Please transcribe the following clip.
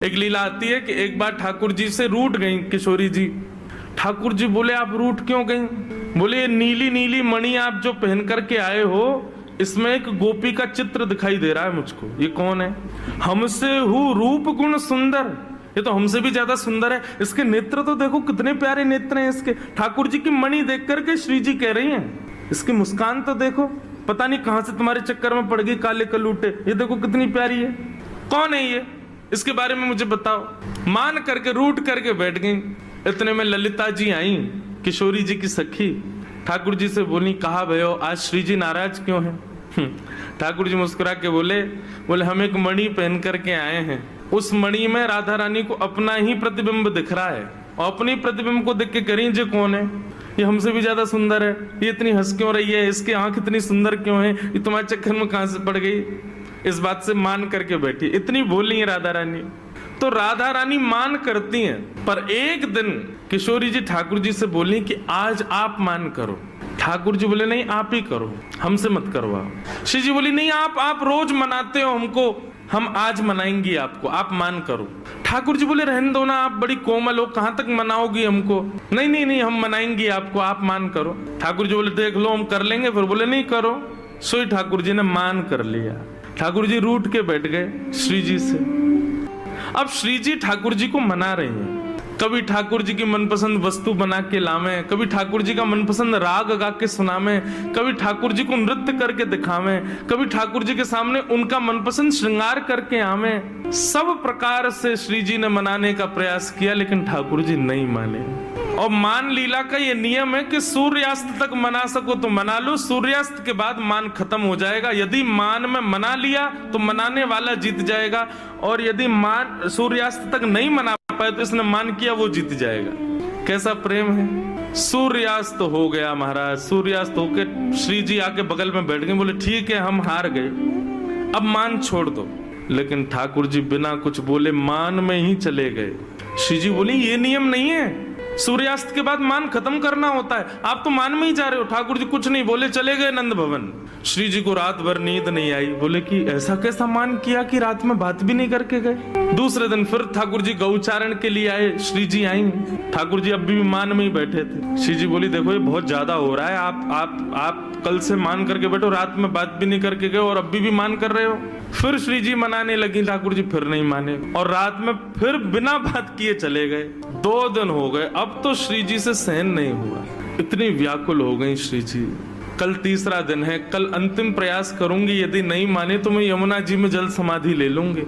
एक लीला आती है कि एक बार ठाकुर जी से रूठ गई किशोरी जी। ठाकुर जी बोले आप रूठ क्यों गई? बोले नीली नीली मणि आप जो पहन करके आए हो, इसमें एक गोपी का चित्र दिखाई दे रहा है मुझको। ये कौन है? हमसे हूँ रूप गुण सुंदर, ये तो हमसे भी ज्यादा सुंदर है। इसके नेत्र तो देखो कितने प्यारे नेत्र हैं इसके। ठाकुर जी की मणि देख करके श्री जी कह रही हैं, इसकी मुस्कान तो देखो, पता नहीं कहां से तुम्हारे चक्कर में पड़ गई काले कलूटे, ये देखो कितनी प्यारी है। कौन है ये? इसके बारे में मुझे बताओ। मान करके रूठ करके बैठ गई। इतने में ललिता जी आई, किशोरी जी की सखी। ठाकुर जी से बोली, कहा भयो आज श्री जी नाराज क्यों हैं? ठाकुर जी मुस्कुरा के बोले हम एक मणि पहन करके आए हैं, उस मणि में राधा रानी को अपना ही प्रतिबिंब दिख रहा है, और अपनी प्रतिबिंब को देख के करें जे कौन है? ये हमसे भी ज्यादा सुंदर है, ये इतनी हंस क्यों रही है, इसकी आंख इतनी सुंदर क्यों है, ये तुम्हारे चक्कर में कहां से पड़ गई? इस बात से मान करके बैठी। इतनी बोली है राधा रानी। तो राधा रानी मान करती हैं, पर एक दिन किशोरी जी ठाकुर जी से बोली कि आज आप मान करो। ठाकुर जी बोले नहीं आप ही करो, हमसे मत करवाओ। श्री जी बोली नहीं आप रोज मनाते हो हमको, हम आज मनाएंगी आपको, आप मान करो। ठाकुर जी बोले रहने दो ना, आप बड़ी कोमल हो, कहां तक मनाओगी हमको? नहीं नहीं नहीं हम मनाएंगी आपको, आप मान करो। ठाकुर जी बोले देख लो हम कर लेंगे, फिर बोले नहीं करो। सोई ठाकुर जी ने मान कर लिया। ठाकुर जी रूठ के बैठ गए श्री जी से। अब श्री जी ठाकुर जी को मना रहे हैं, कभी ठाकुर जी की मनपसंद वस्तु बना के लावे, कभी ठाकुर जी का मनपसंद राग गा के सुनावे, कभी ठाकुर जी को नृत्य करके दिखावे, कभी ठाकुर जी के सामने उनका मनपसंद श्रृंगार करके आवे। सब प्रकार से श्री जी ने मनाने का प्रयास किया, लेकिन ठाकुर जी नहीं माने। और मान लीला का ये नियम है कि सूर्यास्त तक मना सको तो मना लो, सूर्यास्त के बाद मान खत्म हो जाएगा। यदि मान में मना लिया तो मनाने वाला जीत जाएगा, और यदि मान सूर्यास्त तक नहीं मना पाए तो इसने मान किया वो जीत जाएगा। कैसा प्रेम है। सूर्यास्त हो गया महाराज, सूर्यास्त होके श्री जी आके बगल में बैठ गए। बोले ठीक है हम हार गए, अब मान छोड़ दो। लेकिन ठाकुर जी बिना कुछ बोले मान में ही चले गए। श्री जी बोली ये नियम नहीं है, सूर्यास्त के बाद मान खत्म करना होता है, आप तो मान में ही जा रहे हो। ठाकुर जी कुछ नहीं बोले, चले गए नंद भवन। श्री जी को रात भर नींद नहीं आई। बोले कि ऐसा कैसा मान किया कि रात में बात भी नहीं करके गए। दूसरे दिन फिर ठाकुर जी गौचारण के लिए आए, श्री जी आई। ठाकुर जी अब भी मान में ही बैठे थे। श्री जी बोली देखो ये बहुत ज्यादा हो रहा है, आप कल से मान करके बैठो, रात में बात भी नहीं करके गए और अभी भी मान कर रहे हो। फिर श्री जी मनाने लगी, ठाकुर जी फिर नहीं माने, और रात में फिर बिना बात किए चले गए। 2 दिन हो गए, अब तो श्री जी से सहन नहीं हुआ, इतनी व्याकुल हो गई श्री जी। कल तीसरा दिन है, कल अंतिम प्रयास करूंगी, यदि नहीं माने तो मैं यमुना जी में जल समाधि ले लूंगी।